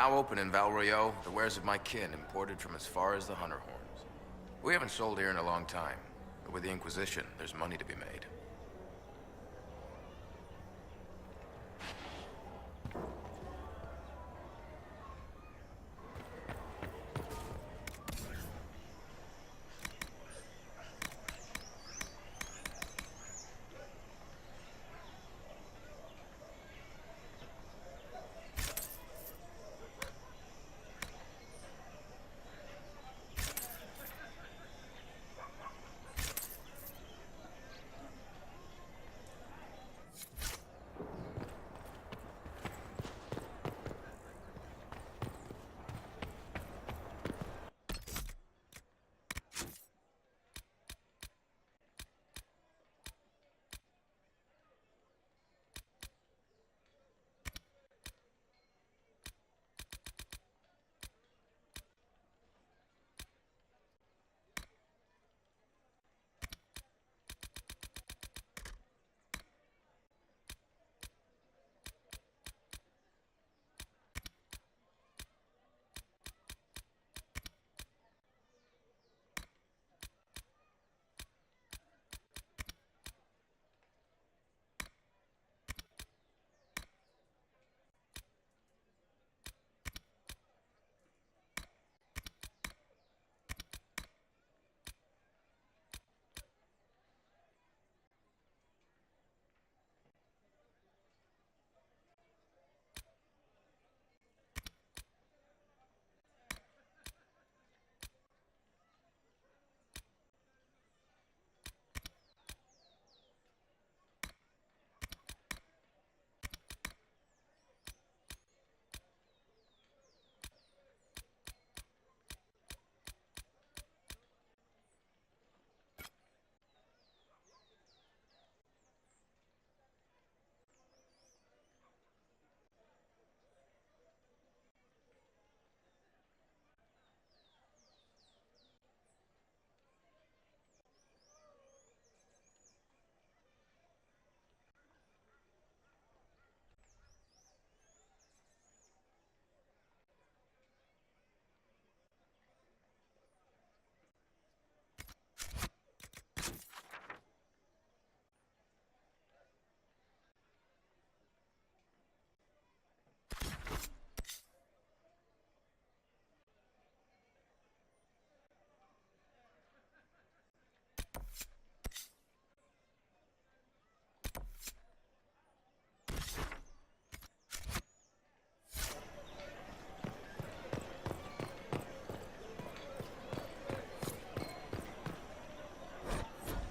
Now open in Val Royeaux, the wares of my kin imported from as far as the Hunter Horns. We haven't sold here in a long time, but with the Inquisition, there's money to be made.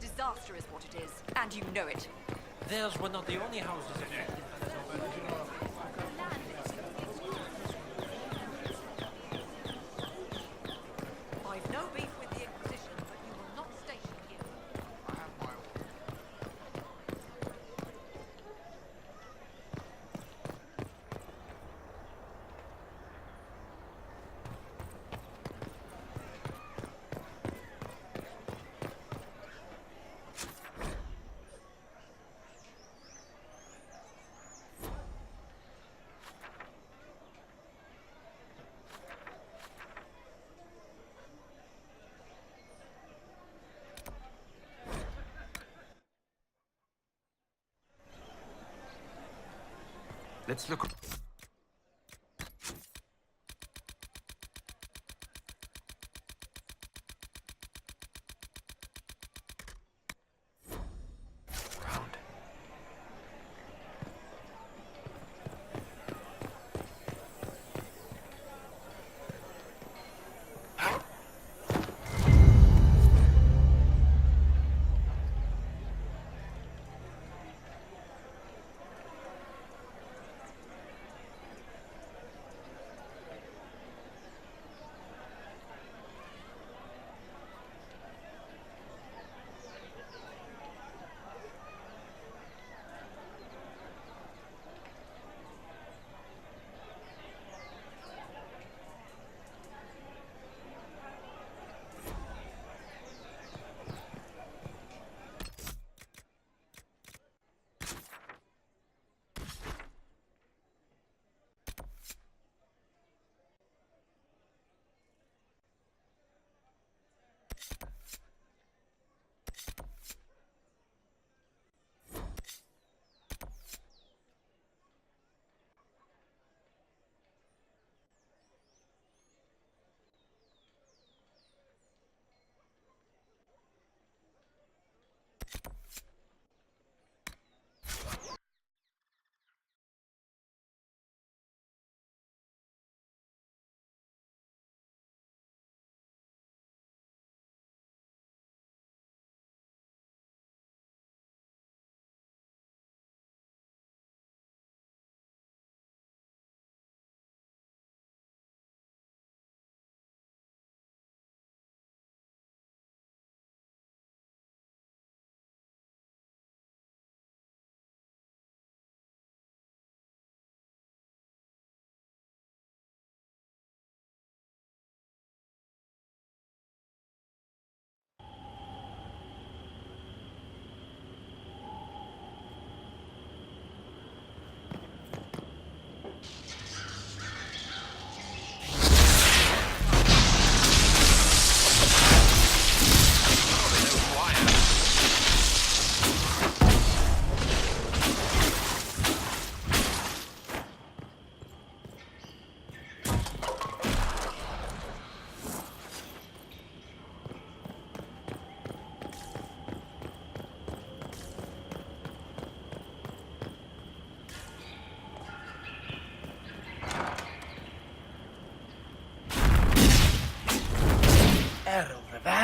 Disaster is what it is, and you know it. Theirs were not the only houses affected. I've no beef with the Inquisition, but you will not station here. I have my own. Let's look. Around.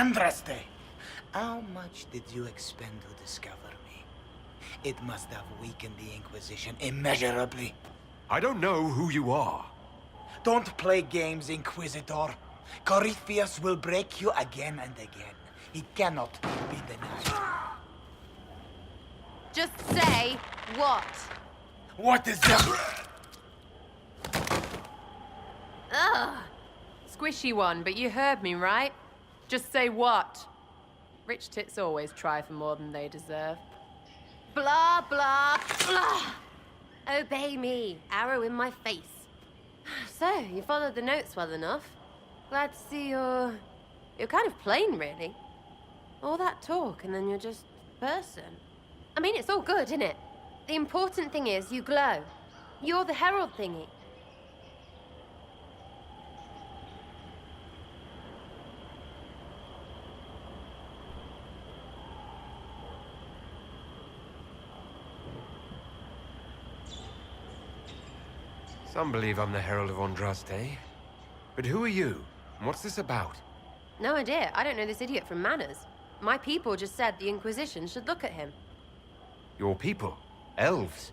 Andraste, how much did you expend to discover me? It must have weakened the Inquisition immeasurably. I don't know who you are. Don't play games, Inquisitor. Corypheus will break you again and again. He cannot be denied. Just say what? What is that? Ugh. Squishy one, but you heard me, right? Just say what? Rich tits always try for more than they deserve. Blah, blah, blah. Obey me. Arrow in my face. So, you followed the notes well enough. Glad to see you're kind of plain, really. All that talk, and then you're just a person. I mean, it's all good, isn't it? The important thing is you glow. You're the herald thingy. Some believe I'm the Herald of Andraste. But who are you? And what's this about? No idea. I don't know this idiot from Manners. My people just said the Inquisition should look at him. Your people? Elves?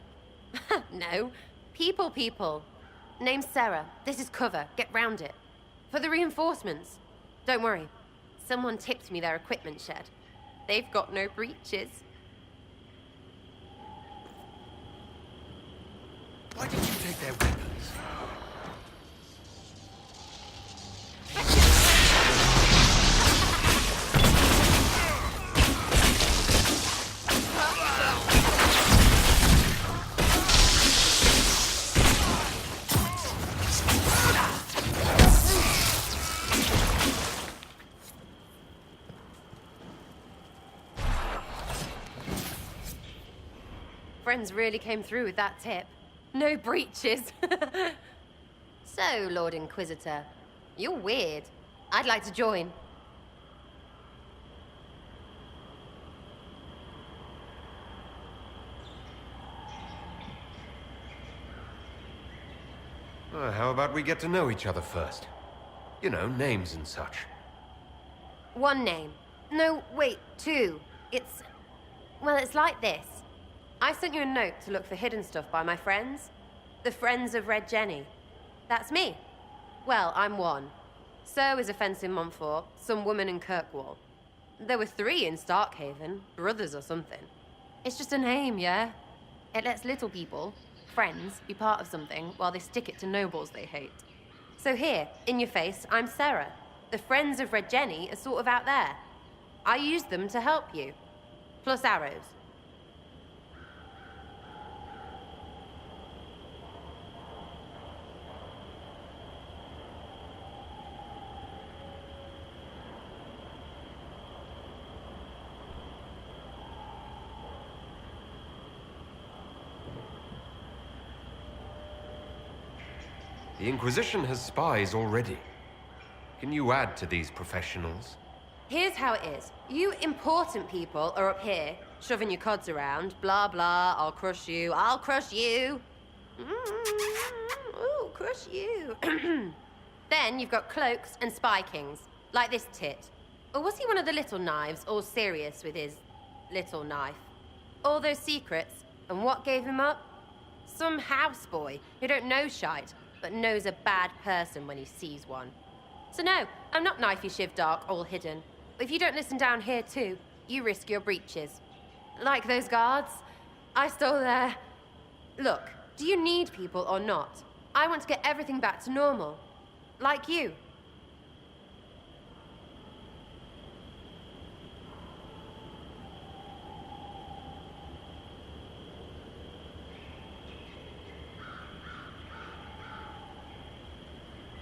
No. People. Name's Sarah. This is cover. Get round it. For the reinforcements. Don't worry. Someone tipped me their equipment shed. They've got no breaches. Why did you take their weapons? Friends really came through with that tip. No breaches. So, Lord Inquisitor, you're weird. I'd like to join. How about we get to know each other first? You know, names and such. One name. No, wait, two. Well, it's like this. I sent you a note to look for hidden stuff by my friends. The Friends of Red Jenny. That's me. Well, I'm one. So is a fence in Montfort, some woman in Kirkwall. There were 3 in Starkhaven, brothers or something. It's just a name, yeah? It lets little people, friends, be part of something while they stick it to nobles they hate. So here, in your face, I'm Sarah. The Friends of Red Jenny are sort of out there. I used them to help you. Plus arrows. The Inquisition has spies already. Can you add to these professionals? Here's how it is. You important people are up here, shoving your cods around. Blah, blah, I'll crush you. Ooh, crush you. Then you've got cloaks and spy kings, like this tit. Or was he one of the little knives, all serious with his little knife? All those secrets, and what gave him up? Some houseboy who don't know shite, but knows a bad person when he sees one. So no, I'm not knifey shiv dark, all hidden. If you don't listen down here too, you risk your breeches. Like those guards, I stole their... Look, do you need people or not? I want to get everything back to normal. Like you.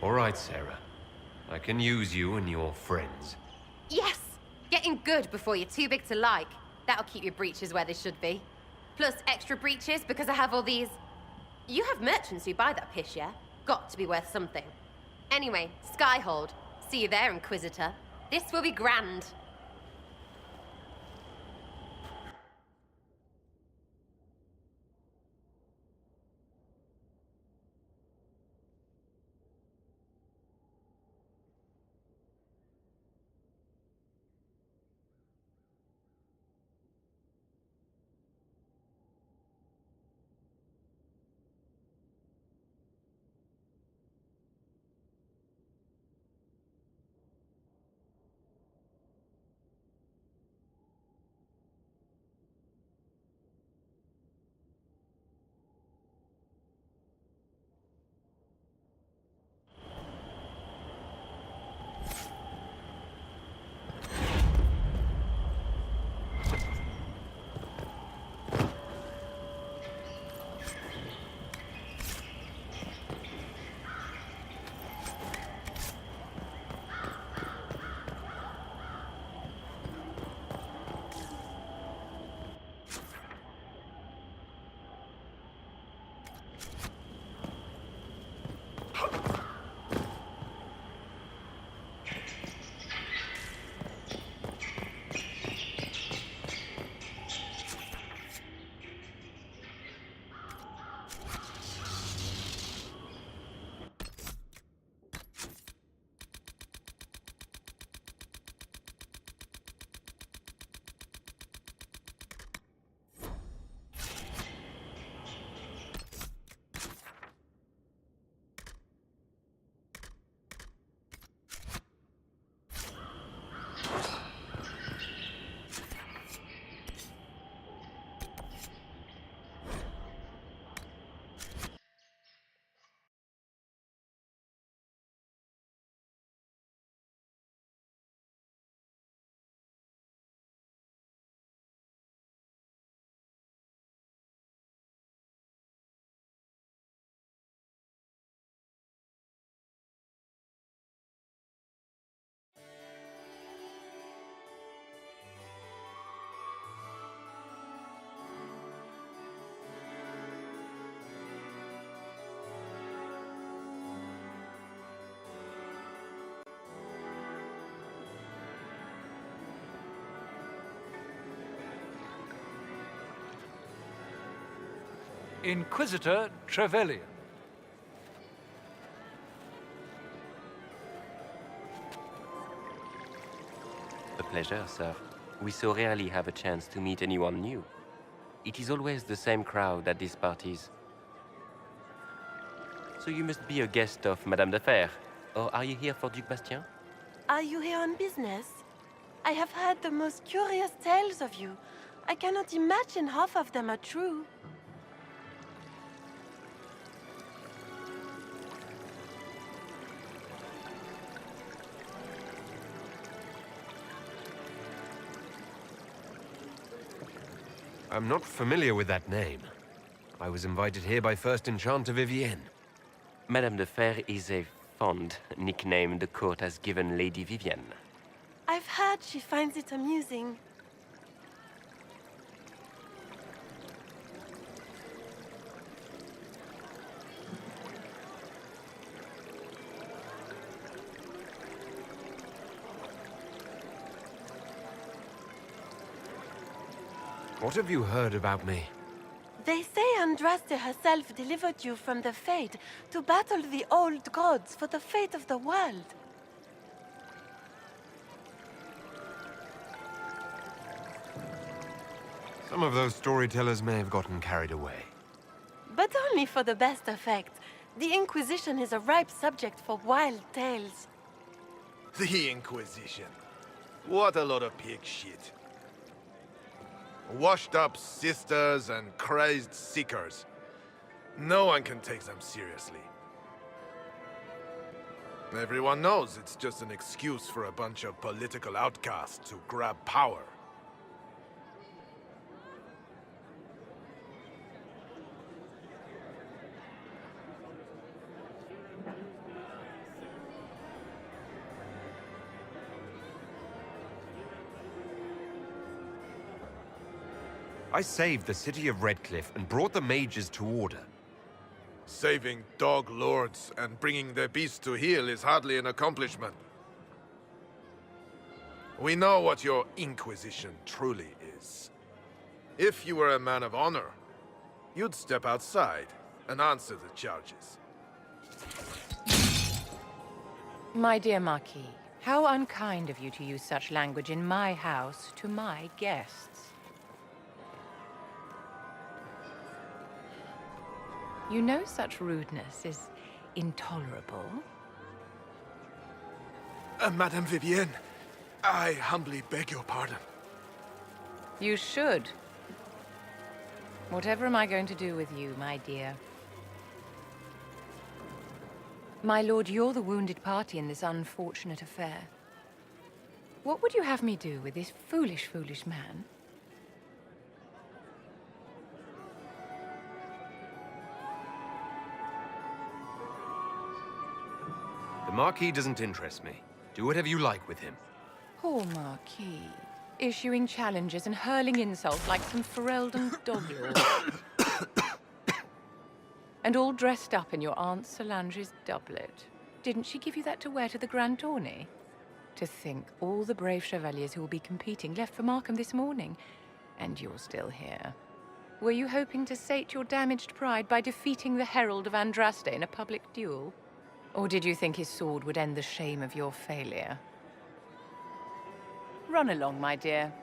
All right, Sarah. I can use you and your friends. Yes! Getting good before you're too big to like. That'll keep your breeches where they should be. Plus extra breeches because I have all these... You have merchants who buy that piss, yeah? Got to be worth something. Anyway, Skyhold. See you there, Inquisitor. This will be grand. Inquisitor Trevelyan. A pleasure, sir. We so rarely have a chance to meet anyone new. It is always the same crowd at these parties. So you must be a guest of Madame de Fer, or are you here for Duc Bastien? Are you here on business? I have heard the most curious tales of you. I cannot imagine half of them are true. I'm not familiar with that name. I was invited here by First Enchanter Vivienne. Madame de Fer is a fond nickname the court has given Lady Vivienne. I've heard she finds it amusing. What have you heard about me? They say Andraste herself delivered you from the Fade to battle the old gods for the fate of the world. Some of those storytellers may have gotten carried away. But only for the best effect. The Inquisition is a ripe subject for wild tales. The Inquisition. What a lot of pig shit. Washed-up sisters and crazed seekers. No one can take them seriously. Everyone knows it's just an excuse for a bunch of political outcasts to grab power. I saved the city of Redcliffe and brought the mages to order. Saving dog lords and bringing their beasts to heel is hardly an accomplishment. We know what your Inquisition truly is. If you were a man of honor, you'd step outside and answer the charges. My dear Marquis, how unkind of you to use such language in my house to my guests. You know such rudeness is intolerable. Madame Vivienne, I humbly beg your pardon. You should. Whatever am I going to do with you, my dear? My lord, you're the wounded party in this unfortunate affair. What would you have me do with this foolish, foolish man? The Marquis doesn't interest me. Do whatever you like with him. Poor Marquis. Issuing challenges and hurling insults like some Ferelden doglord. And all dressed up in your Aunt Solange's doublet. Didn't she give you that to wear to the Grand Tourney? To think all the brave chevaliers who will be competing left for Markham this morning, and you're still here. Were you hoping to sate your damaged pride by defeating the Herald of Andraste in a public duel? Or did you think his sword would end the shame of your failure? Run along, my dear.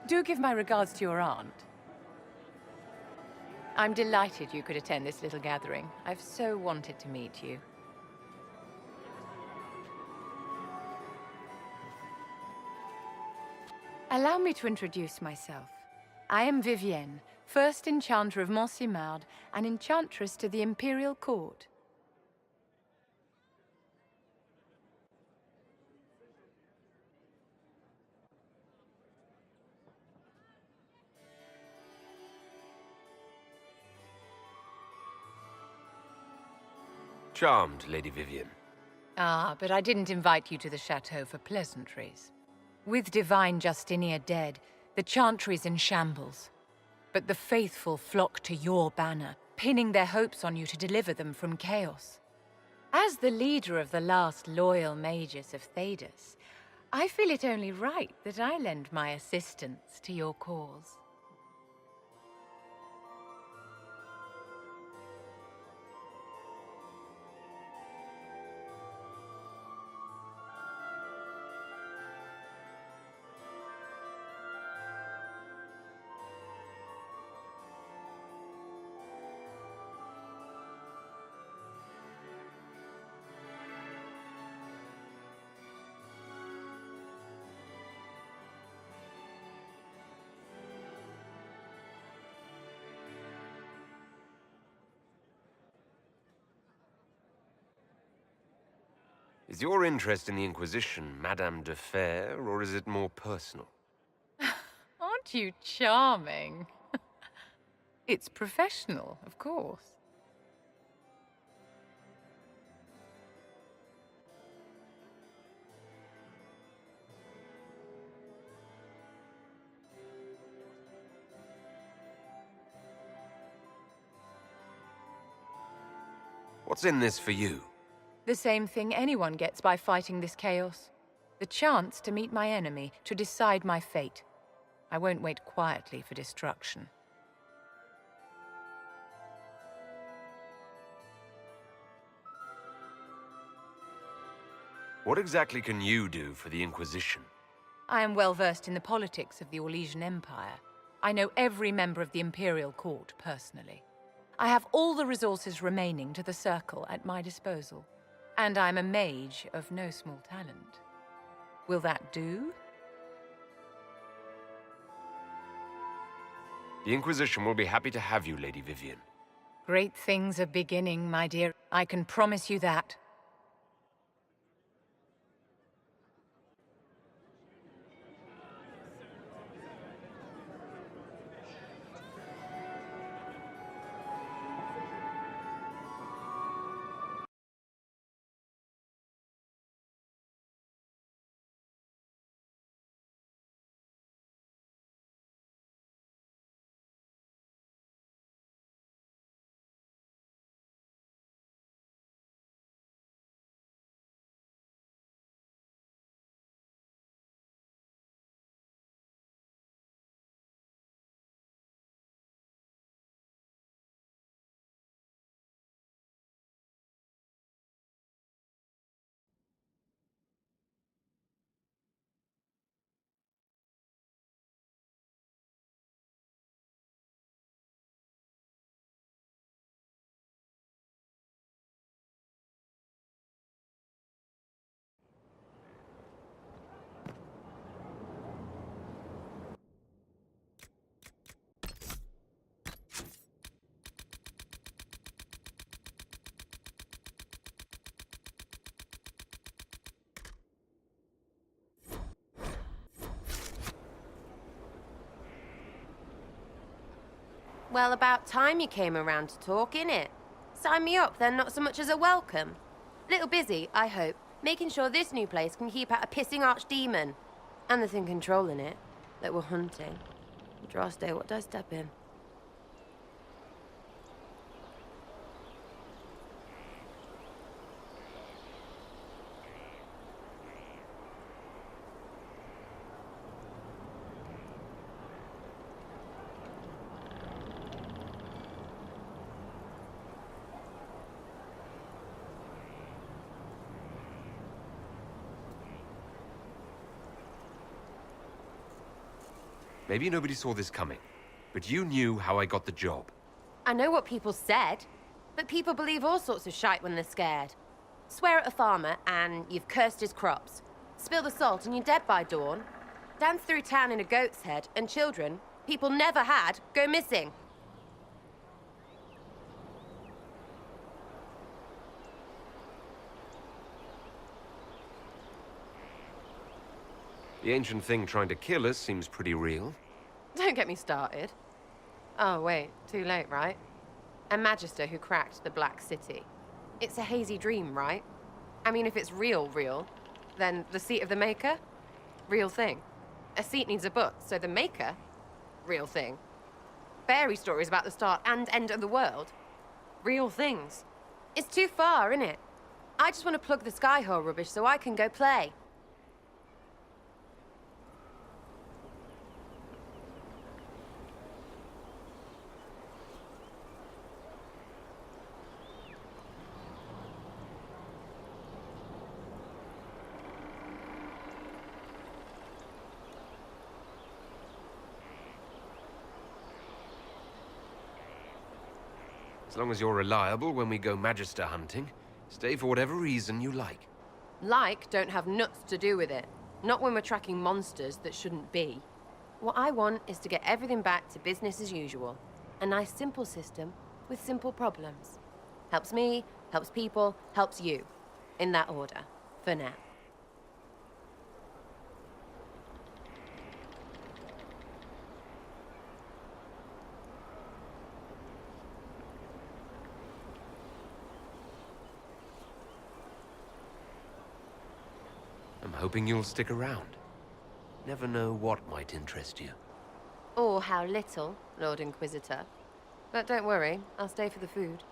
Do give my regards to your aunt. I'm delighted you could attend this little gathering. I've so wanted to meet you. Allow me to introduce myself. I am Vivienne, first enchanter of Montsimard and enchantress to the Imperial Court. Charmed, Lady Vivienne. Ah, but I didn't invite you to the chateau for pleasantries. With Divine Justinia dead, the Chantry's in shambles. But the faithful flock to your banner, pinning their hopes on you to deliver them from chaos. As the leader of the last loyal mages of Thedas, I feel it only right that I lend my assistance to your cause. Is your interest in the Inquisition Madame de Fer, or is it more personal? Aren't you charming? It's professional, of course. What's in this for you? The same thing anyone gets by fighting this chaos. The chance to meet my enemy, to decide my fate. I won't wait quietly for destruction. What exactly can you do for the Inquisition? I am well versed in the politics of the Orlesian Empire. I know every member of the Imperial Court personally. I have all the resources remaining to the Circle at my disposal. And I'm a mage of no small talent. Will that do? The Inquisition will be happy to have you, Lady Vivian. Great things are beginning, my dear. I can promise you that. Well, about time you came around to talk, innit? Sign me up, then not so much as a welcome. Little busy, I hope, making sure this new place can keep out a pissing archdemon. And the thing controlling it, that we're hunting. Droste, what do I step in? Maybe nobody saw this coming, but you knew how I got the job. I know what people said, but people believe all sorts of shite when they're scared. Swear at a farmer and you've cursed his crops. Spill the salt and you're dead by dawn. Dance through town in a goat's head and children people never had go missing. The ancient thing trying to kill us seems pretty real. Don't get me started. Oh, wait, too late, right? A Magister who cracked the Black City. It's a hazy dream, right? I mean, if it's real, then the seat of the Maker? Real thing. A seat needs a butt, so the Maker? Real thing. Fairy stories about the start and end of the world? Real things. It's too far, innit? I just want to plug the Skyhole rubbish so I can go play. As long as you're reliable when we go Magister hunting, stay for whatever reason you like. Like don't have nuts to do with it. Not when we're tracking monsters that shouldn't be. What I want is to get everything back to business as usual. A nice simple system with simple problems. Helps me, helps people, helps you. In that order. For now. I'm hoping you'll stick around. Never know what might interest you. Or how little, Lord Inquisitor. But don't worry, I'll stay for the food.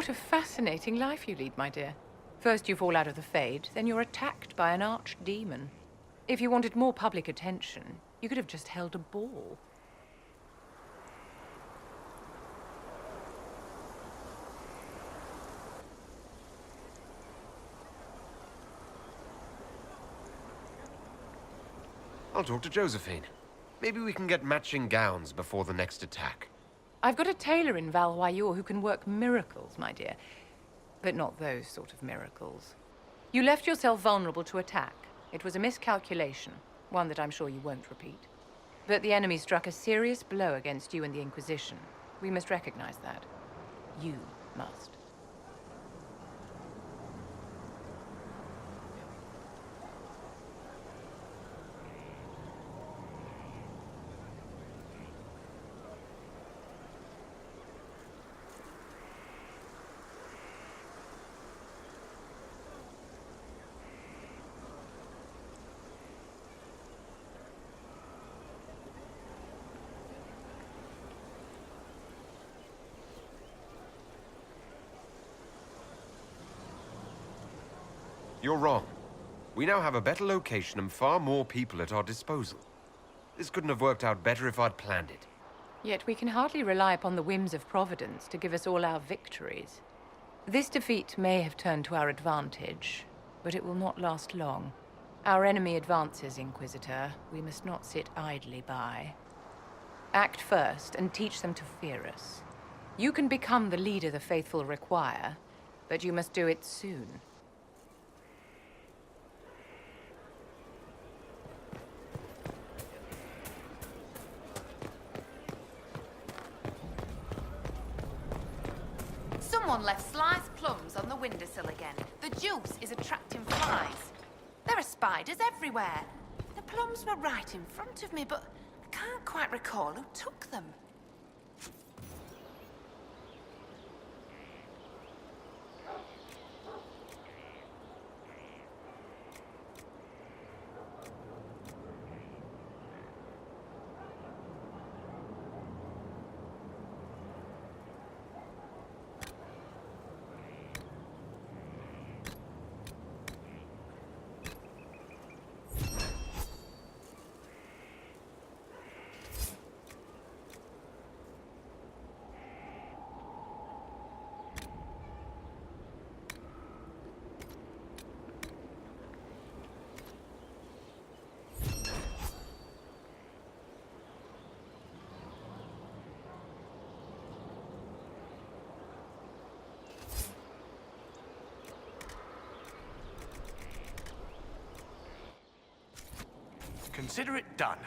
What a fascinating life you lead, my dear. First you fall out of the Fade, then you're attacked by an archdemon. If you wanted more public attention, you could have just held a ball. I'll talk to Josephine. Maybe we can get matching gowns before the next attack. I've got a tailor in Valroyur who can work miracles, my dear. But not those sort of miracles. You left yourself vulnerable to attack. It was a miscalculation, one that I'm sure you won't repeat. But the enemy struck a serious blow against you and the Inquisition. We must recognize that. You must. You're wrong. We now have a better location and far more people at our disposal. This couldn't have worked out better if I'd planned it. Yet we can hardly rely upon the whims of Providence to give us all our victories. This defeat may have turned to our advantage, but it will not last long. Our enemy advances, Inquisitor. We must not sit idly by. Act first and teach them to fear us. You can become the leader the faithful require, but you must do it soon. Someone left sliced plums on the windowsill again. The juice is attracting flies. There are spiders everywhere. The plums were right in front of me, but I can't quite recall who took them. Consider it done.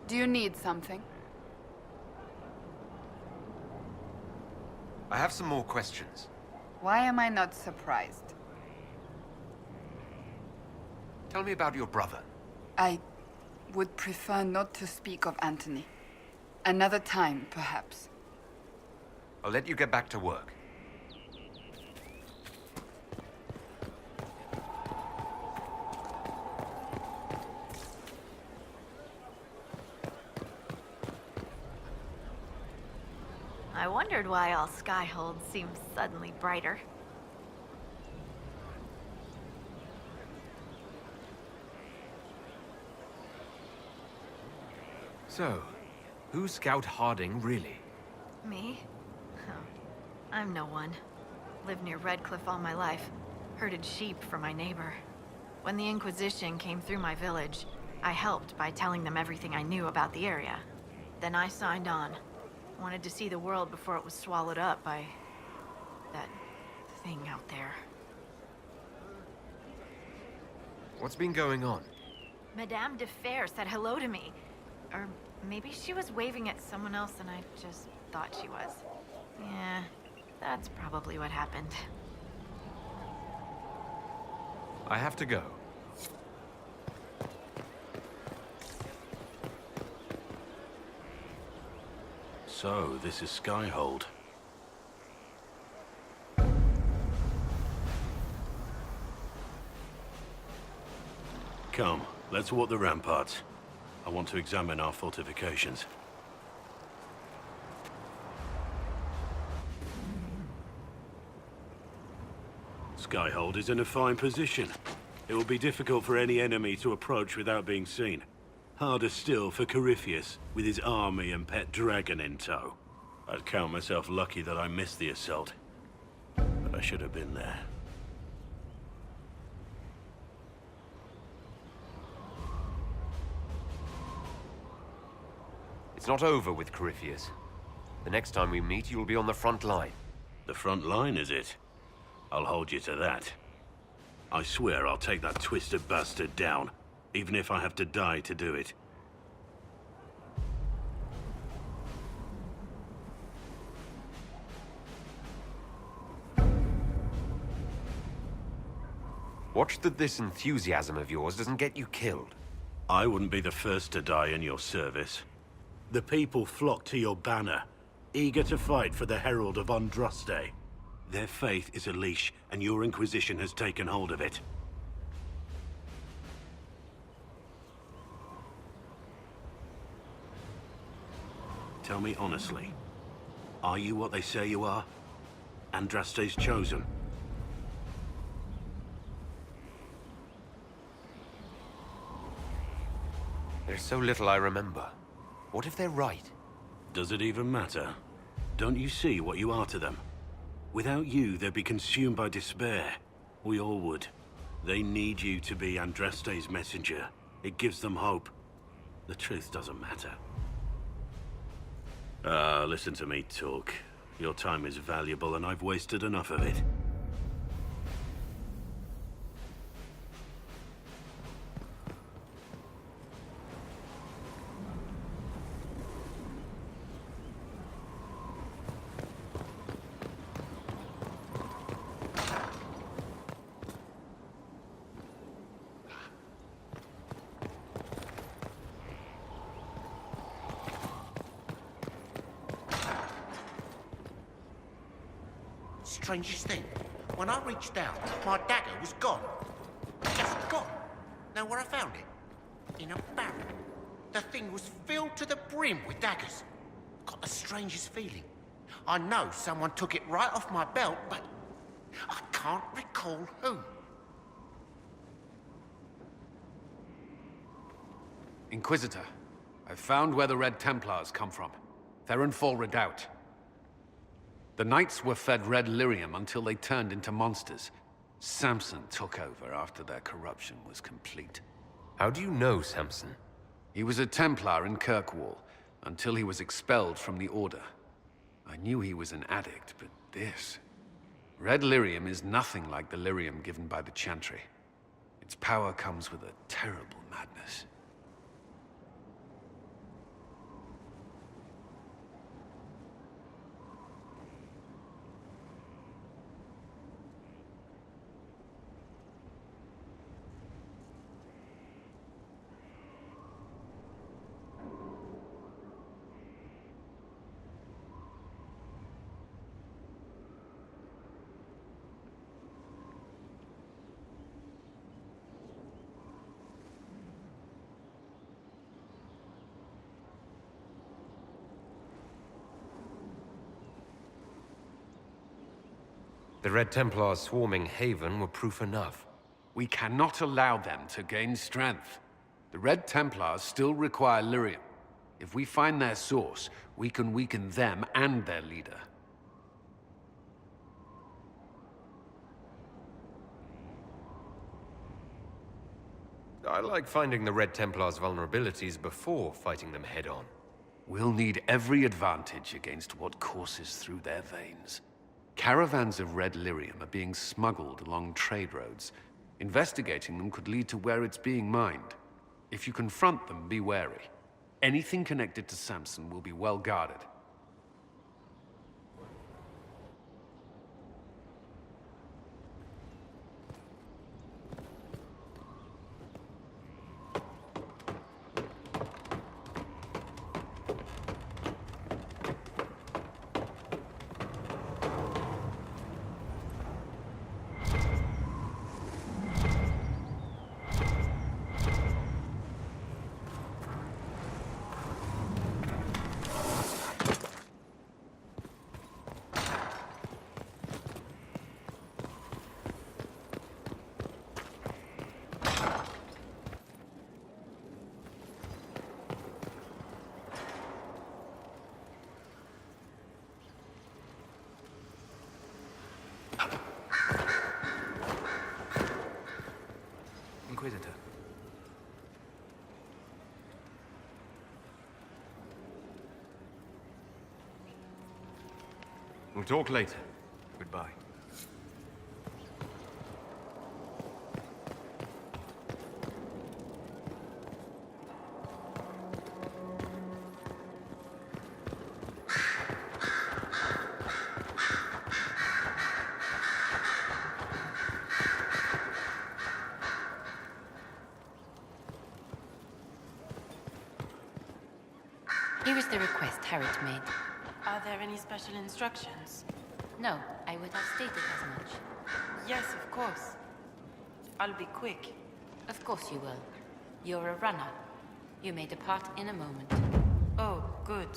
Do you need something? I have some more questions. Why am I not surprised? Tell me about your brother. I would prefer not to speak of Anthony. Another time, perhaps. I'll let you get back to work. I wondered why all Skyhold seemed suddenly brighter. So, who's Scout Harding, really? Me? Oh, I'm no one. Lived near Redcliffe all my life. Herded sheep for my neighbor. When the Inquisition came through my village, I helped by telling them everything I knew about the area. Then I signed on. Wanted to see the world before it was swallowed up by that thing out there. What's been going on? Madame de Fer said hello to me. Or maybe she was waving at someone else and I just thought she was. Yeah, that's probably what happened. I have to go. So, this is Skyhold. Come, let's walk the ramparts. I want to examine our fortifications. Skyhold is in a fine position. It will be difficult for any enemy to approach without being seen. Harder still for Corypheus, with his army and pet dragon in tow. I'd count myself lucky that I missed the assault. But I should have been there. It's not over with Corypheus. The next time we meet, you'll be on the front line. The front line, is it? I'll hold you to that. I swear I'll take that twisted bastard down, even if I have to die to do it. Watch that this enthusiasm of yours doesn't get you killed. I wouldn't be the first to die in your service. The people flock to your banner, eager to fight for the Herald of Andraste. Their faith is a leash, and your Inquisition has taken hold of it. Tell me honestly, are you what they say you are? Andraste's chosen? There's so little I remember. What if they're right? Does it even matter? Don't you see what you are to them? Without you, they'd be consumed by despair. We all would. They need you to be Andraste's messenger. It gives them hope. The truth doesn't matter. Listen to me talk. Your time is valuable and I've wasted enough of it. Strangest thing, when I reached out, my dagger was gone. Just gone. Know where I found it? In a barrel. The thing was filled to the brim with daggers. Got the strangest feeling. I know someone took it right off my belt, but I can't recall who. Inquisitor, I've found where the Red Templars come from. Therenfall Redoubt. The Knights were fed red lyrium until they turned into monsters. Samson took over after their corruption was complete. How do you know Samson? He was a Templar in Kirkwall, until he was expelled from the Order. I knew he was an addict, but this... Red lyrium is nothing like the lyrium given by the Chantry. Its power comes with a terrible madness. The Red Templars swarming Haven were proof enough. We cannot allow them to gain strength. The Red Templars still require lyrium. If we find their source, we can weaken them and their leader. I like finding the Red Templars' vulnerabilities before fighting them head-on. We'll need every advantage against what courses through their veins. Caravans of red lyrium are being smuggled along trade roads. Investigating them could lead to where it's being mined. If you confront them, be wary. Anything connected to Samson will be well guarded. Inquisitor. We'll talk later. Goodbye. Here is the request Harriet made. Are there any special instructions? No, I would have stated as much. Yes, of course. I'll be quick. Of course you will. You're a runner. You may depart in a moment. Oh, good.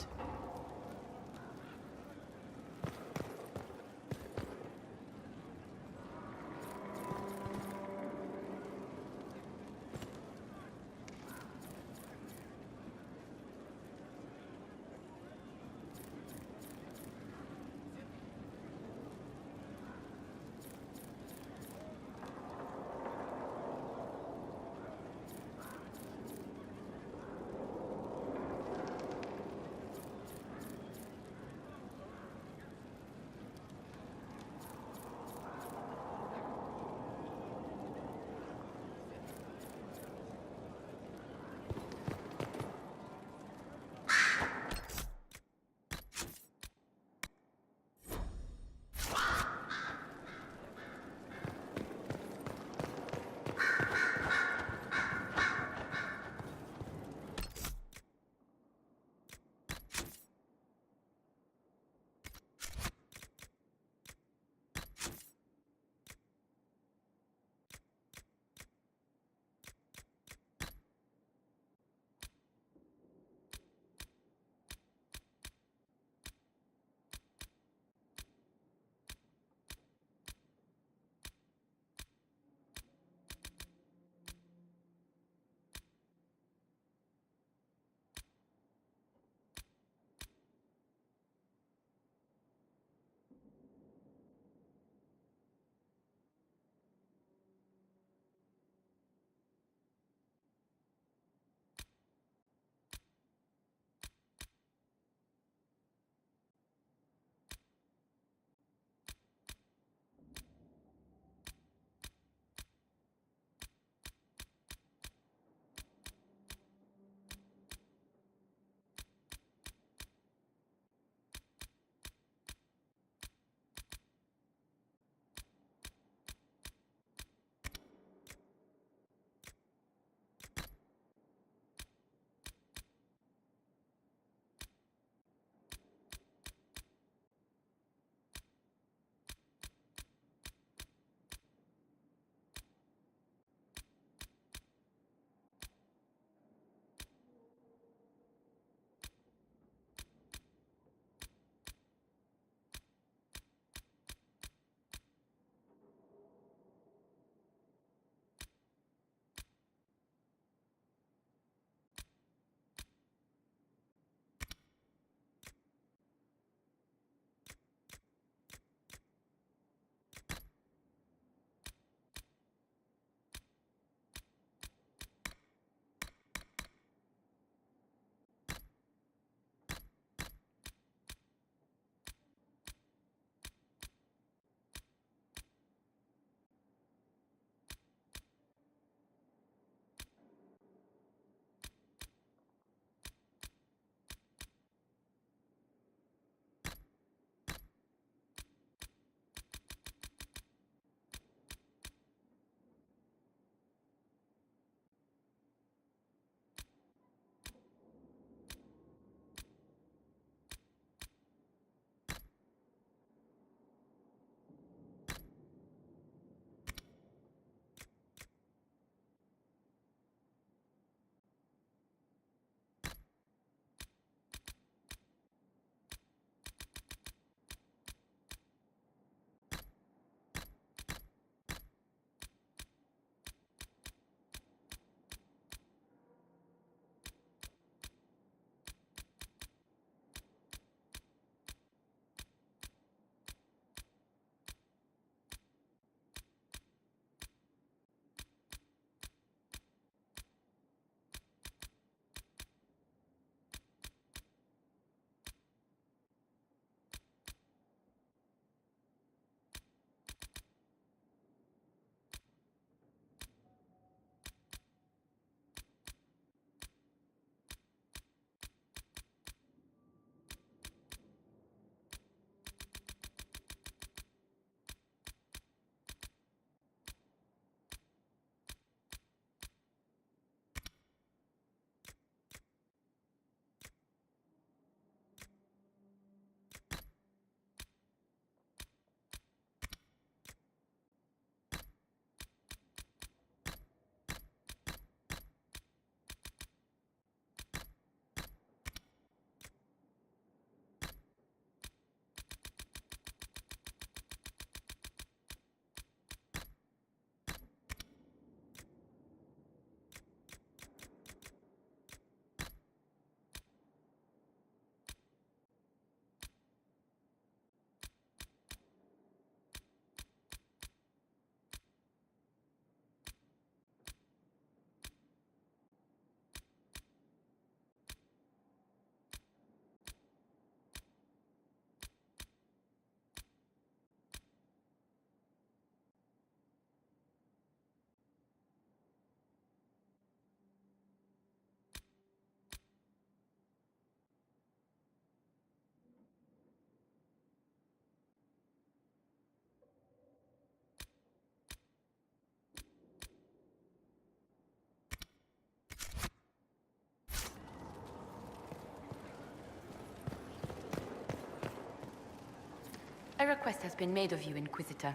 request has been made of you, Inquisitor.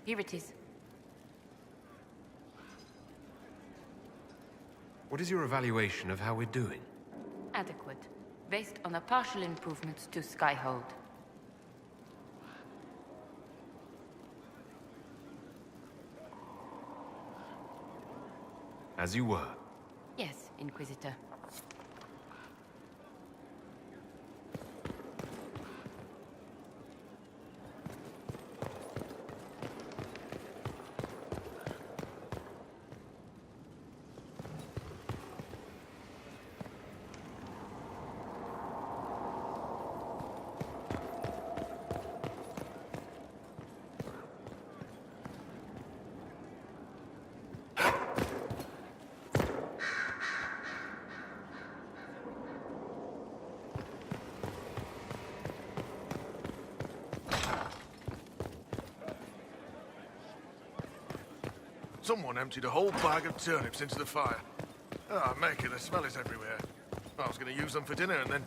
Here it is. What is your evaluation of how we're doing? Adequate. Based on the partial improvements to Skyhold. As you were. Yes, Inquisitor. Someone emptied a whole bag of turnips into the fire. Ah, Maker, the smell is everywhere. I was going to use them for dinner, and then